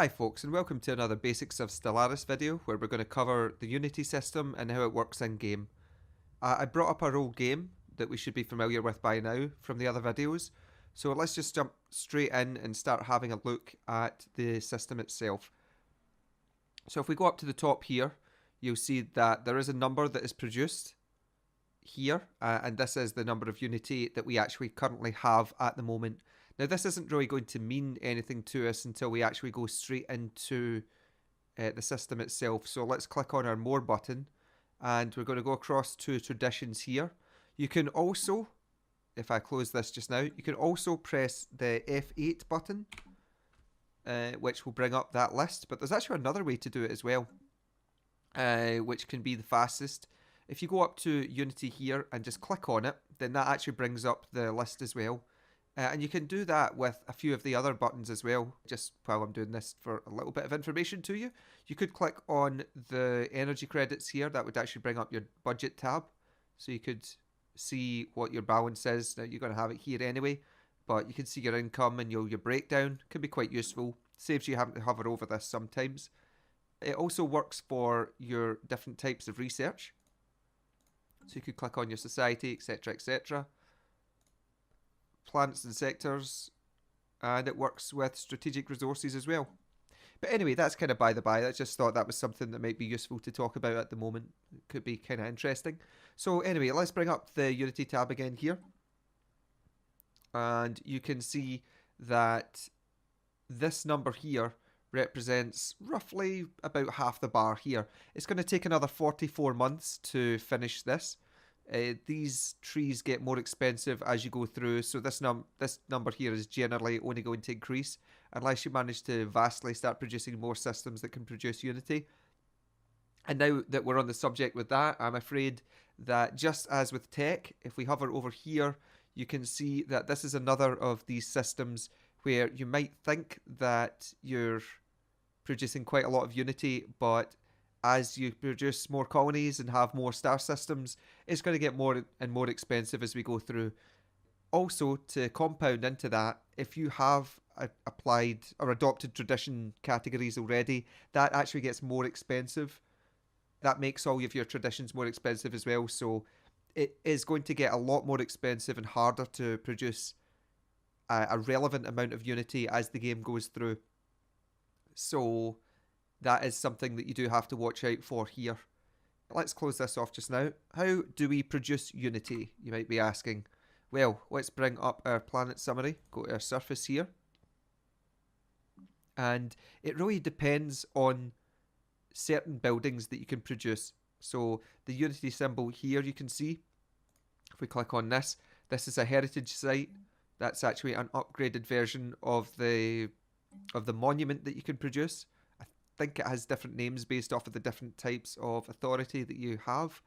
Hi folks, and welcome to another Basics of Stellaris video where we're going to cover the Unity system and how it works in game. I brought up our old game that we should be familiar with by now from the other videos, so let's just jump straight in and start having a look at the system itself. So if we go up to the top here, you'll see that there is a number that is produced here, and this is the number of Unity that we actually currently have at the moment. Now this isn't really going to mean anything to us until we actually go straight into the system itself. So let's click on our More button and we're going to go across to Traditions here. You can also, if I close this just now, you can also press the F8 button, which will bring up that list. But there's actually another way to do it as well, which can be the fastest. If you go up to Unity here and just click on it, then that actually brings up the list as well. And you can do that with a few of the other buttons as well. Just while I'm doing this for a little bit of information to you, you could click on the energy credits here. That would actually bring up your budget tab. So you could see what your balance is. Now you're going to have it here anyway, but you can see your income and your breakdown. Can be quite useful. Saves you having to hover over this sometimes. It also works for your different types of research. So you could click on your society, etc, etc. Planets and sectors, and it works with strategic resources as well. But anyway, that's kind of by the by. I just thought that was something that might be useful to talk about at the moment. It could be kind of interesting. So anyway, let's bring up the Unity tab again here. And you can see that this number here represents roughly about half the bar here. It's going to take another 44 months to finish this. These trees get more expensive as you go through, so this number here is generally only going to increase unless you manage to vastly start producing more systems that can produce Unity. And now that we're on the subject with that, I'm afraid that just as with tech, if we hover over here, you can see that this is another of these systems where you might think that you're producing quite a lot of Unity, but as you produce more colonies and have more star systems, it's going to get more and more expensive as we go through. Also, to compound into that, if you have applied or adopted tradition categories already, that actually gets more expensive. That makes all of your traditions more expensive as well, so it is going to get a lot more expensive and harder to produce a relevant amount of Unity as the game goes through. So that is something that you do have to watch out for here. Let's close this off just now. How do we produce Unity, you might be asking? Well, let's bring up our planet summary, go to our surface here. And it really depends on certain buildings that you can produce. So the Unity symbol here you can see, if we click on this, this is a heritage site. That's actually an upgraded version of the monument that you can produce. I think it has different names based off of the different types of authority that you have.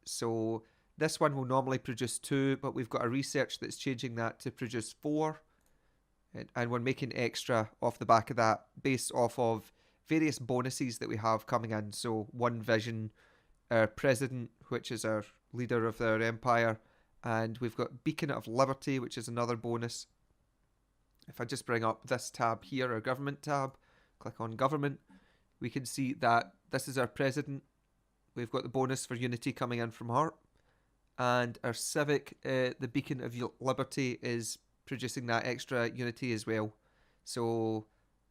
So this one will normally produce 2, but we've got a research that's changing that to produce 4. And we're making extra off the back of that based off of various bonuses that we have coming in. So One Vision, our president, which is our leader of our empire, and we've got Beacon of Liberty, which is another bonus. If I just bring up this tab here, our government tab, click on government, we can see that this is our president. We've got the bonus for Unity coming in from her. And our civic, the Beacon of Liberty, is producing that extra Unity as well. So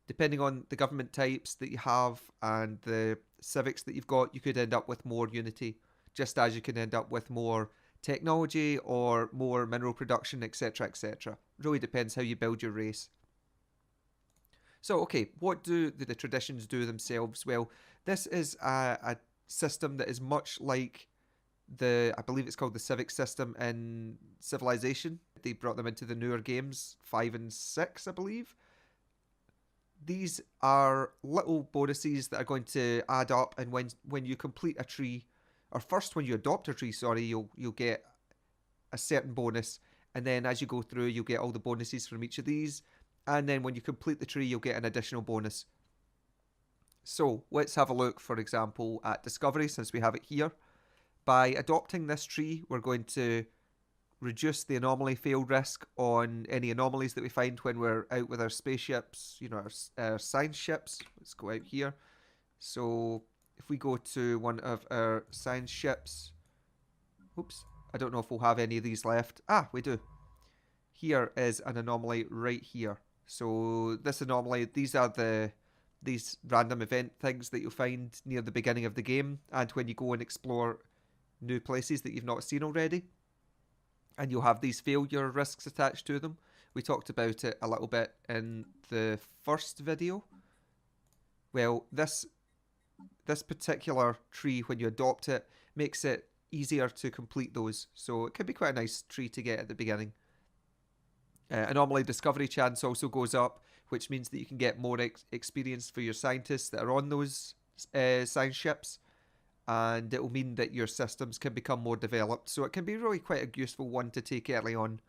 depending on the government types that you have and the civics that you've got, you could end up with more Unity, just as you can end up with more technology or more mineral production, etc, etc. Really depends how you build your race. So okay, what do the traditions do themselves? Well, this is a system that is much like I believe it's called the civic system in Civilization. They brought them into the newer games, 5 and 6 I believe. These are little bonuses that are going to add up, and when you complete a tree, or first when you adopt a tree, sorry, you'll get a certain bonus, and then as you go through you'll get all the bonuses from each of these, and then when you complete the tree you'll get an additional bonus. So let's have a look, for example, at discovery, since we have it here. By adopting this tree, we're going to reduce the anomaly fail risk on any anomalies that we find when we're out with our spaceships, you know, our science ships. Let's go out here. So if we go to one of our science ships, oops, I don't know if we'll have any of these left. Ah, we do. Here is an anomaly right here. So this anomaly, these are these random event things that you'll find near the beginning of the game and when you go and explore new places that you've not seen already. And you'll have these failure risks attached to them. We talked about it a little bit in the first video. Well, this particular tree, when you adopt it, makes it easier to complete those. So it can be quite a nice tree to get at the beginning. Anomaly discovery chance also goes up, which means that you can get more experience for your scientists that are on those science ships, and it will mean that your systems can become more developed. So it can be really quite a useful one to take early on.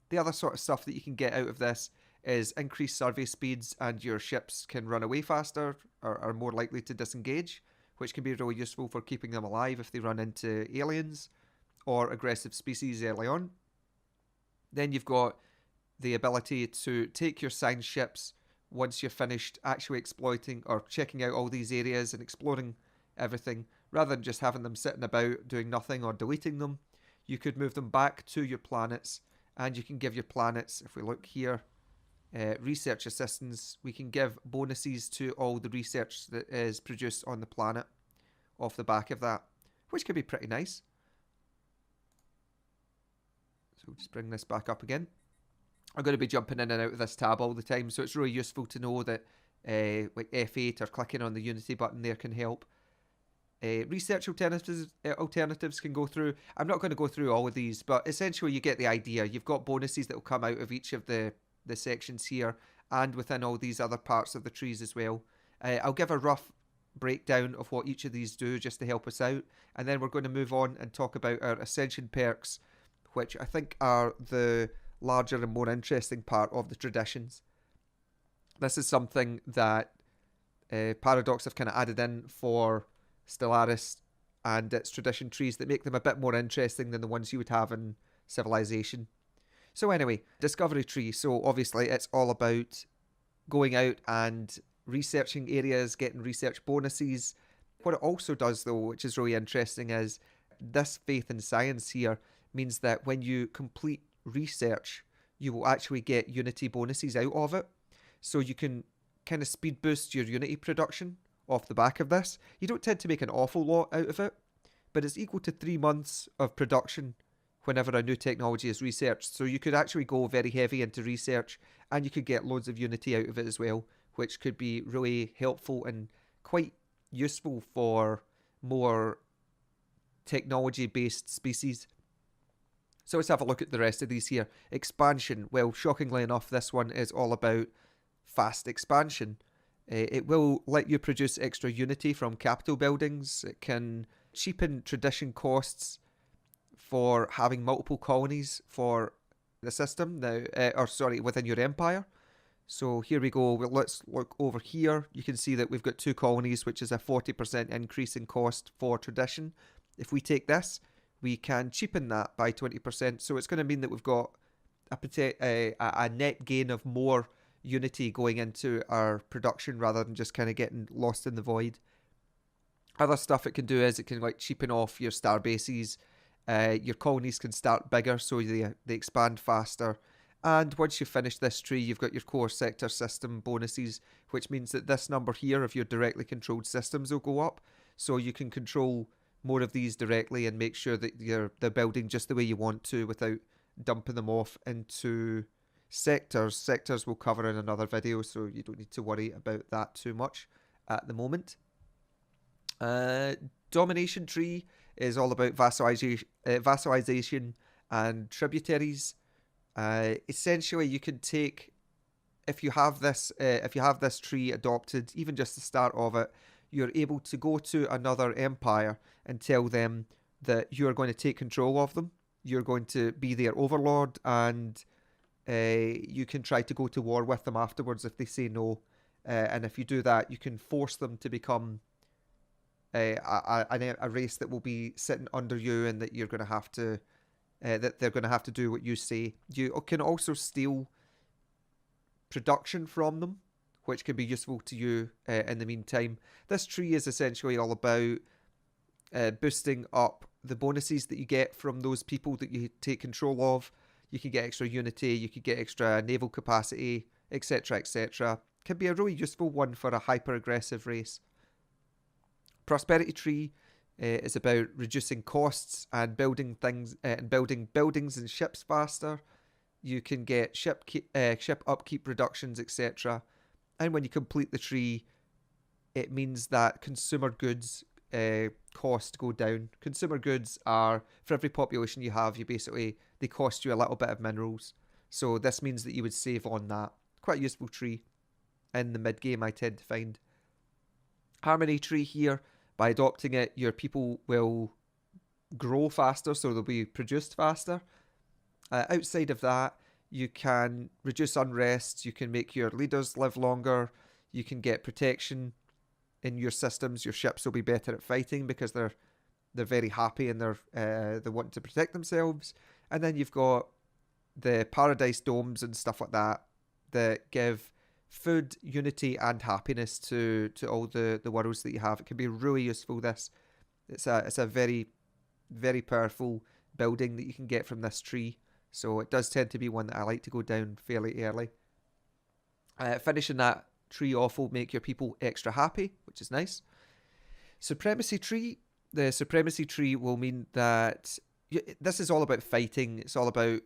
The other sort of stuff that you can get out of this is increased survey speeds, and your ships can run away faster or are more likely to disengage, which can be really useful for keeping them alive if they run into aliens or aggressive species early on. Then you've got the ability to take your science ships once you're finished actually exploiting or checking out all these areas and exploring everything, rather than just having them sitting about doing nothing or deleting them. You could move them back to your planets, and you can give your planets, if we look here, research assistance, we can give bonuses to all the research that is produced on the planet off the back of that, which could be pretty nice. So we'll just bring this back up again. I'm going to be jumping in and out of this tab all the time, so it's really useful to know that like F8 or clicking on the Unity button there can help. Research alternatives can go through. I'm not going to go through all of these, but essentially you get the idea. You've got bonuses that will come out of each of the sections here and within all these other parts of the trees as well. I'll give a rough breakdown of what each of these do just to help us out, and then we're going to move on and talk about our Ascension perks, which I think are the larger and more interesting part of the traditions. This is something that Paradox have kind of added in for Stellaris and its tradition trees that make them a bit more interesting than the ones you would have in Civilization. So anyway, Discovery Tree. So obviously it's all about going out and researching areas, getting research bonuses. What it also does though, which is really interesting, is this faith in science here means that when you complete research, you will actually get Unity bonuses out of it. So you can kind of speed boost your Unity production off the back of this. You don't tend to make an awful lot out of it, but it's equal to 3 months of production whenever a new technology is researched. So you could actually go very heavy into research, and you could get loads of Unity out of it as well, which could be really helpful and quite useful for more technology-based species. So let's have a look at the rest of these here. Expansion. Well, shockingly enough, this one is all about fast expansion. It will let you produce extra Unity from capital buildings. It can cheapen tradition costs for having multiple colonies for the system now, within your empire. So here we go. Well, let's look over here. You can see that we've got 2 colonies, which is a 40% increase in cost for tradition. If we take this, we can cheapen that by 20%. So it's going to mean that we've got a net gain of more Unity going into our production rather than just kind of getting lost in the void. Other stuff it can do is it can like cheapen off your star bases. Your colonies can start bigger, so they expand faster. And once you finish this tree, you've got your core sector system bonuses, which means that this number here of your directly controlled systems will go up. So you can control more of these directly and make sure that they're building just the way you want to without dumping them off into sectors. Sectors we'll cover in another video, so you don't need to worry about that too much at the moment. Domination tree is all about vassalization and tributaries. Essentially, you can take, if you have this tree adopted, even just the start of it, you're able to go to another empire and tell them that you're going to take control of them. You're going to be their overlord, and you can try to go to war with them afterwards if they say no. And if you do that, you can force them to become a race that will be sitting under you, and that you're going to have to that they're going to have to do what you say. You can also steal production from them, which can be useful to you in the meantime. This tree is essentially all about boosting up the bonuses that you get from those people that you take control of. You can get extra unity, you can get extra naval capacity, etc, etc. Can be a really useful one for a hyper-aggressive race. Prosperity tree is about reducing costs and building things and building buildings and ships faster. You can get ship upkeep reductions, etc. And when you complete the tree, it means that consumer goods cost go down. Consumer goods are, for every population you have, they cost you a little bit of minerals. So this means that you would save on that. Quite a useful tree in the mid game, I tend to find. Harmony tree here, by adopting it, your people will grow faster, so they'll be produced faster. Outside of that, you can reduce unrest, you can make your leaders live longer, you can get protection in your systems. Your ships will be better at fighting because they're very happy and they want to protect themselves. And then you've got the paradise domes and stuff like that give food, unity, and happiness to all the worlds that you have. It can be really useful. It's a very, very powerful building that you can get from this tree. So it does tend to be one that I like to go down fairly early. Finishing that tree off will make your people extra happy, which is nice. Supremacy tree. The supremacy tree will mean that this is all about fighting. It's all about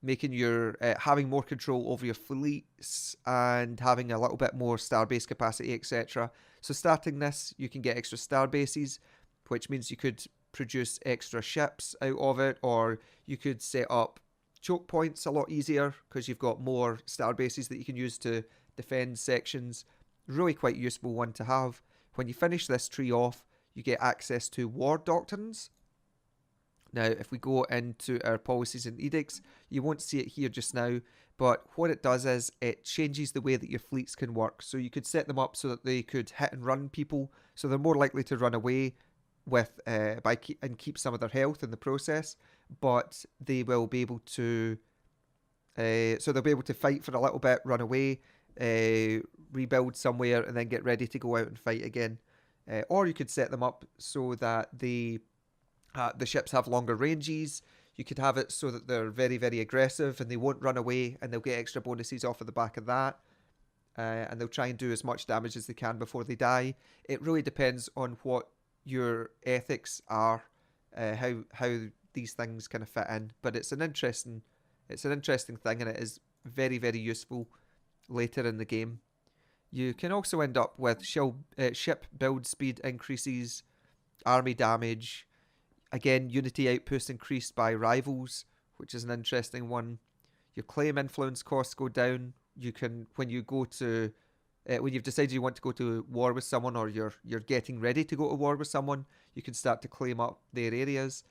making your having more control over your fleets and having a little bit more starbase capacity, etc. So starting this, you can get extra starbases, which means you could produce extra ships out of it, or you could set up choke points a lot easier because you've got more starbases that you can use to defend sections. Really quite useful one to have. When you finish this tree off, you get access to war doctrines. Now, if we go into our policies and edicts, you won't see it here just now, but what it does is it changes the way that your fleets can work. So you could set them up so that they could hit and run people, so they're more likely to run away with and keep some of their health in the process, but they will be able to so they'll be able to fight for a little bit, run away, rebuild somewhere, and then get ready to go out and fight again. Or you could set them up so that the ships have longer ranges. You could have it so that they're very, very aggressive and they won't run away, and they'll get extra bonuses off of the back of that. And they'll try and do as much damage as they can before they die. It really depends on what your ethics are, how these things kind of fit in. But it's an interesting thing, and it is very, very useful later in the game. You can also end up with ship build speed increases, army damage. Again, unity outposts increased by rivals, which is an interesting one. Your claim influence costs go down. You can, when you've decided you want to go to war with someone, or you're getting ready to go to war with someone, you can start to claim up their areas,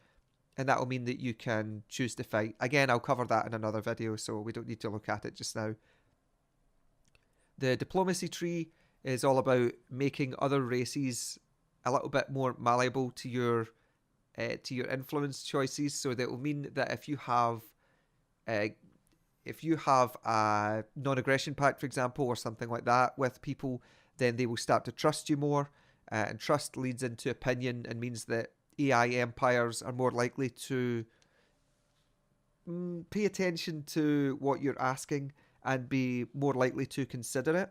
and that will mean that you can choose to fight. Again, I'll cover that in another video, so we don't need to look at it just now. The diplomacy tree is all about making other races a little bit more malleable to your influence choices. So that will mean that if you have a non-aggression pact, for example, or something like that with people, then they will start to trust you more, and trust leads into opinion and means that AI empires are more likely to pay attention to what you're asking and be more likely to consider it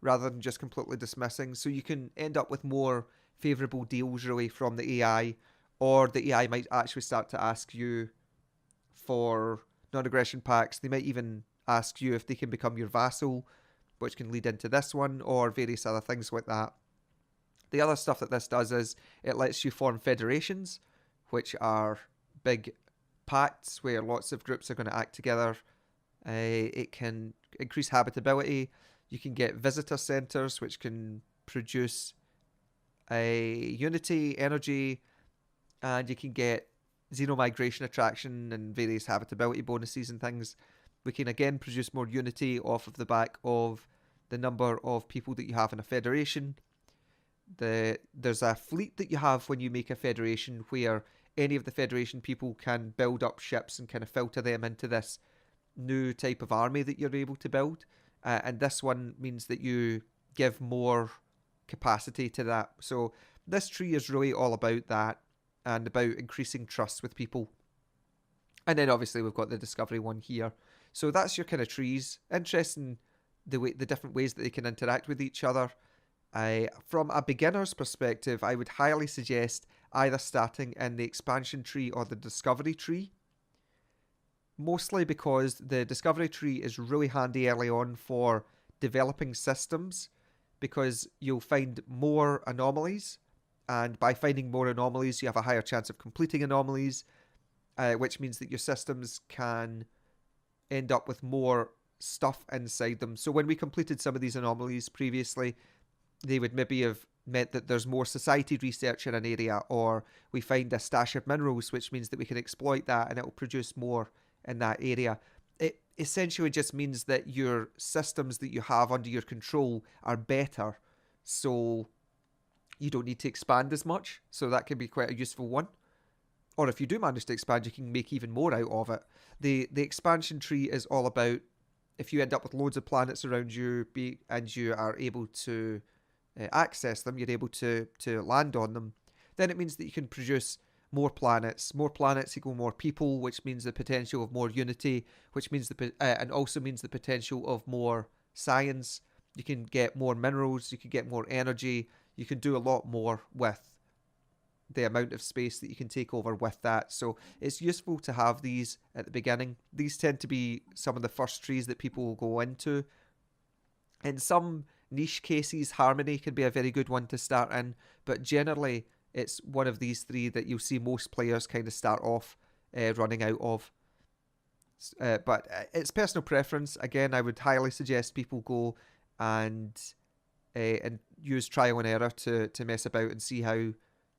rather than just completely dismissing. So you can end up with more favourable deals really from the AI, or the AI might actually start to ask you for non-aggression pacts. They might even ask you if they can become your vassal, which can lead into this one, or various other things like that. The other stuff that this does is it lets you form federations, which are big pacts where lots of groups are going to act together. It can increase habitability. You can get visitor centers, which can produce unity, energy, and you can get zero migration attraction and various habitability bonuses and things. We can again produce more unity off of the back of the number of people that you have in a federation. There's a fleet that you have when you make a federation where any of the Federation people can build up ships and kind of filter them into this new type of army that you're able to build. And this one means that you give more capacity to that. So this tree is really all about that and about increasing trust with people. And then obviously we've got the discovery one here. So that's your kind of trees. Interesting the different ways that they can interact with each other. From a beginner's perspective, I would highly suggest either starting in the expansion tree or the discovery tree. Mostly because the discovery tree is really handy early on for developing systems, because you'll find more anomalies, and by finding more anomalies you have a higher chance of completing anomalies, which means that your systems can end up with more stuff inside them. So when we completed some of these anomalies previously, they would maybe have meant that there's more society research in an area, or we find a stash of minerals, which means that we can exploit that and it will produce more in that area. It essentially just means that your systems that you have under your control are better, so you don't need to expand as much. So that can be quite a useful one. Or if you do manage to expand, you can make even more out of it. The expansion tree is all about, if you end up with loads of planets around you and you are able to access them, you're able to land on them, then it means that you can produce more planets equal more people, which means the potential of more unity, which means and also means the potential of more science. You can get more minerals, you can get more energy, you can do a lot more with the amount of space that you can take over with that. So it's useful to have these at the beginning. These tend to be some of the first trees that people will go into. In some niche cases, Harmony can be a very good one to start in, but generally it's one of these three that you'll see most players kind of start off running out of. But it's personal preference. Again, I would highly suggest people go and use trial and error to mess about and see how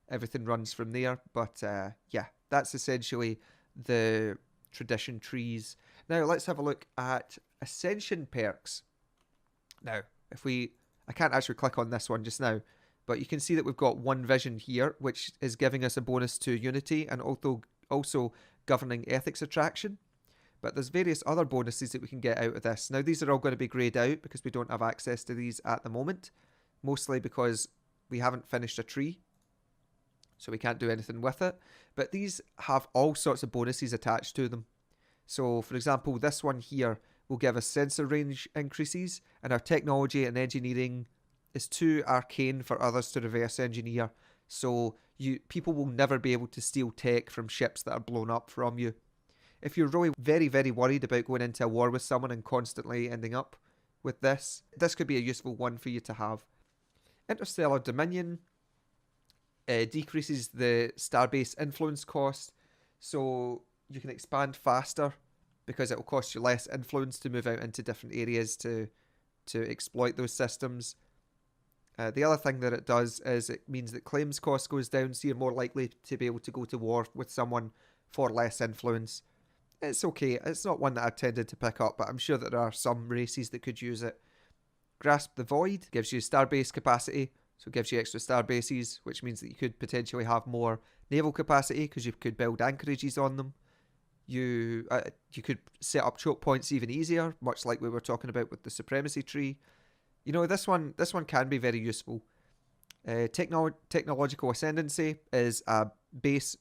everything runs from there. But yeah, that's essentially the tradition trees. Now let's have a look at Ascension perks. Now, I can't actually click on this one just now, but you can see that we've got one vision here, which is giving us a bonus to Unity and also governing ethics attraction. But there's various other bonuses that we can get out of this. Now, these are all going to be greyed out because we don't have access to these at the moment, mostly because we haven't finished a tree, so we can't do anything with it. But these have all sorts of bonuses attached to them. So, for example, this one here will give us sensor range increases, and our technology and engineering is too arcane for others to reverse engineer. So people will never be able to steal tech from ships that are blown up from you. If you're really very, very worried about going into a war with someone and constantly ending up with this could be a useful one for you to have. Interstellar Dominion decreases the starbase influence cost, so you can expand faster because it will cost you less influence to move out into different areas to exploit those systems. The other thing that it does is it means that claims cost goes down, so you're more likely to be able to go to war with someone for less influence. It's okay. It's not one that I've tended to pick up, but I'm sure that there are some races that could use it. Grasp the Void gives you starbase capacity, so it gives you extra starbases, which means that you could potentially have more naval capacity because you could build anchorages on them. You could set up choke points even easier, much like we were talking about with the supremacy tree. You know, this one can be very useful. Technological Ascendancy is a base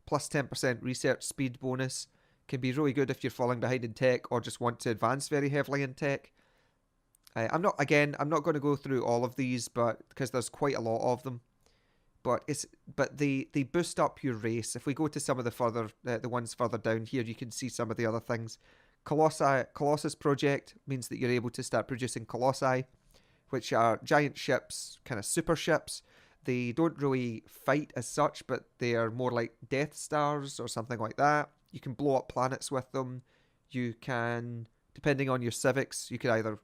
plus 10% research speed bonus. Can be really good if you're falling behind in tech or just want to advance very heavily in tech. I'm not going to go through all of these, but because there's quite a lot of them. But they boost up your race. If we go to some of the ones further down here, you can see some of the other things. Colossus Project means that you're able to start producing Colossi, which are giant ships, kind of super ships. They don't really fight as such, but they are more like Death Stars or something like that. You can blow up planets with them. You can, depending on your civics, you could either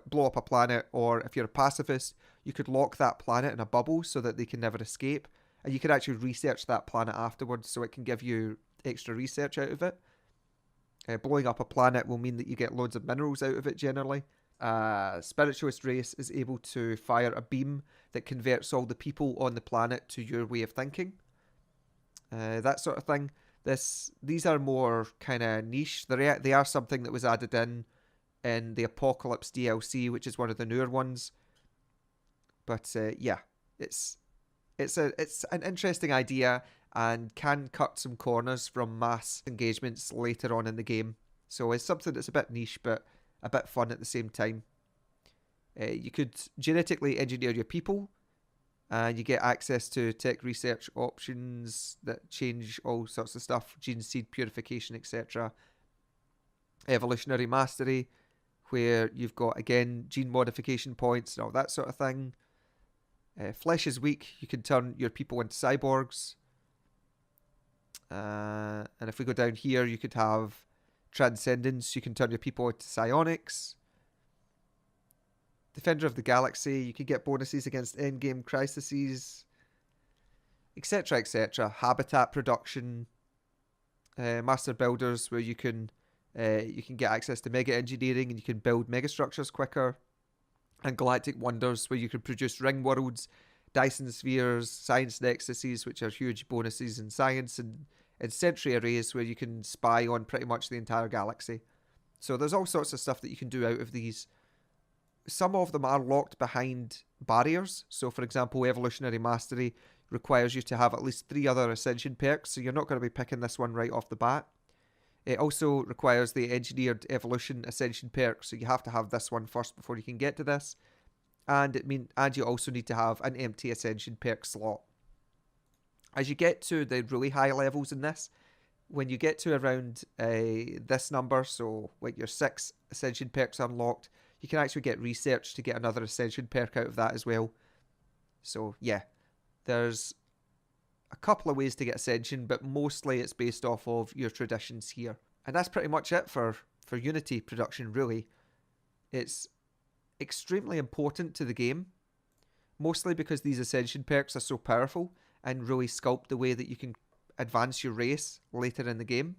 blow up a planet, or if you're a pacifist, you could lock that planet in a bubble so that they can never escape. And you can actually research that planet afterwards, so it can give you extra research out of it. Blowing up a planet will mean that you get loads of minerals out of it generally. Spiritualist race is able to fire a beam that converts all the people on the planet to your way of thinking. that sort of thing. These are more kind of niche. They are something that was added in the Apocalypse DLC, which is one of the newer ones. But yeah, it's it's an interesting idea and can cut some corners from mass engagements later on in the game. So it's something that's a bit niche but a bit fun at the same time. You could genetically engineer your people, and you get access to tech research options that change all sorts of stuff, gene seed purification, etc. Evolutionary mastery, where you've got, again, gene modification points and all that sort of thing. Flesh is weak, you can turn your people into cyborgs. And if we go down here, you could have transcendence, you can turn your people into psionics. Defender of the Galaxy, you can get bonuses against endgame crises, etc, etc. Habitat production, master builders, where you can get access to mega engineering and you can build mega structures quicker, and galactic wonders, where you can produce ring worlds, Dyson spheres, science nexuses, which are huge bonuses in science, and sentry arrays, where you can spy on pretty much the entire galaxy. So there's all sorts of stuff that you can do out of these. Some of them are locked behind barriers. So, for example, Evolutionary Mastery requires you to have at least 3 other Ascension perks, so you're not going to be picking this one right off the bat. It also requires the Engineered Evolution Ascension perk, so you have to have this one first before you can get to this. And you also need to have an empty Ascension perk slot. As you get to the really high levels in this, when you get to around this number, so like your 6 Ascension perks unlocked, you can actually get research to get another Ascension perk out of that as well. So yeah, there's a couple of ways to get Ascension, but mostly it's based off of your traditions here. And that's pretty much it for Unity production, really. It's extremely important to the game, mostly because these Ascension perks are so powerful and really sculpt the way that you can advance your race later in the game.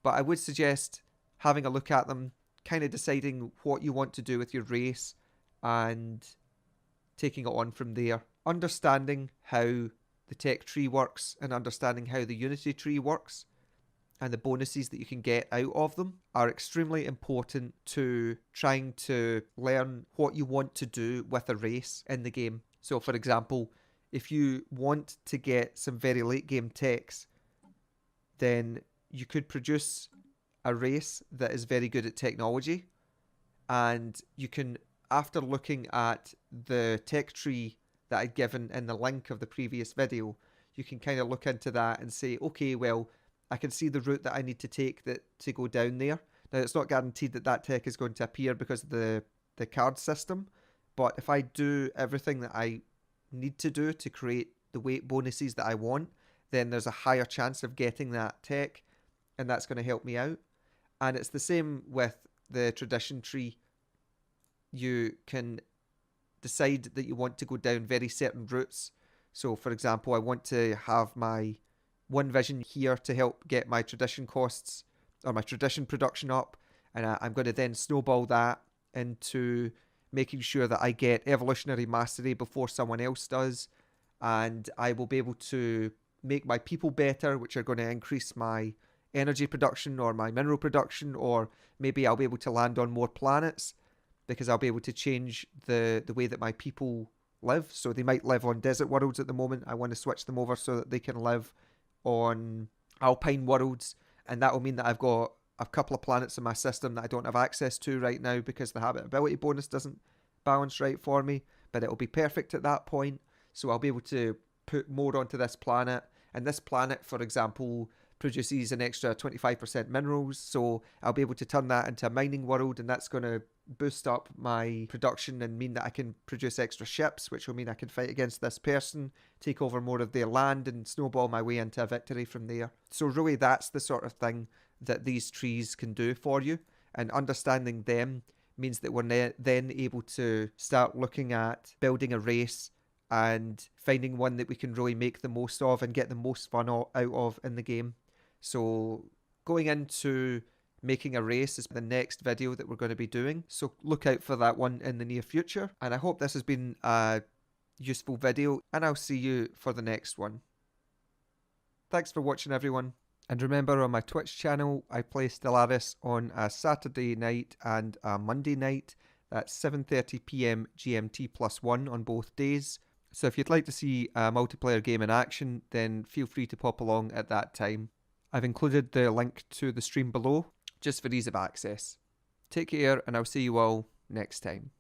But I would suggest having a look at them, kind of deciding what you want to do with your race and taking it on from there. Understanding how the tech tree works and understanding how the Unity tree works and the bonuses that you can get out of them are extremely important to trying to learn what you want to do with a race in the game. So, for example, if you want to get some very late game techs, then you could produce a race that is very good at technology, and you can, after looking at the tech tree that I'd given in the link of the previous video, you can kind of look into that and say, okay, well, I can see the route that I need to take to go down there. Now, it's not guaranteed that that tech is going to appear because of the card system, but if I do everything that I need to do to create the weight bonuses that I want, then there's a higher chance of getting that tech, and that's going to help me out. And it's the same with the tradition tree. You can decide that you want to go down very certain routes. So, for example, I want to have my one vision here to help get my tradition costs or my tradition production up, and I'm going to then snowball that into making sure that I get evolutionary mastery before someone else does, and I will be able to make my people better, which are going to increase my energy production or my mineral production, or maybe I'll be able to land on more planets because I'll be able to change the way that my people live. So they might live on desert worlds at the moment. I want to switch them over so that they can live on alpine worlds, and that will mean that I've got a couple of planets in my system that I don't have access to right now because the habitability bonus doesn't balance right for me, but it'll be perfect at that point. So I'll be able to put more onto this planet, and this planet, for example, produces an extra 25% minerals, so I'll be able to turn that into a mining world, and that's going to boost up my production and mean that I can produce extra ships, which will mean I can fight against this person, take over more of their land, and snowball my way into a victory from there. So really, that's the sort of thing that these trees can do for you, and understanding them means that we're then able to start looking at building a race and finding one that we can really make the most of and get the most fun out of in the game. So going into making a race is the next video that we're going to be doing, so look out for that one in the near future. And I hope this has been a useful video, and I'll see you for the next one. Thanks for watching, everyone. And remember, on my Twitch channel, I play Stellaris on a Saturday night and a Monday night. That's 7:30 PM GMT +1 on both days. So if you'd like to see a multiplayer game in action, then feel free to pop along at that time. I've included the link to the stream below, just for ease of access. Take care, and I'll see you all next time.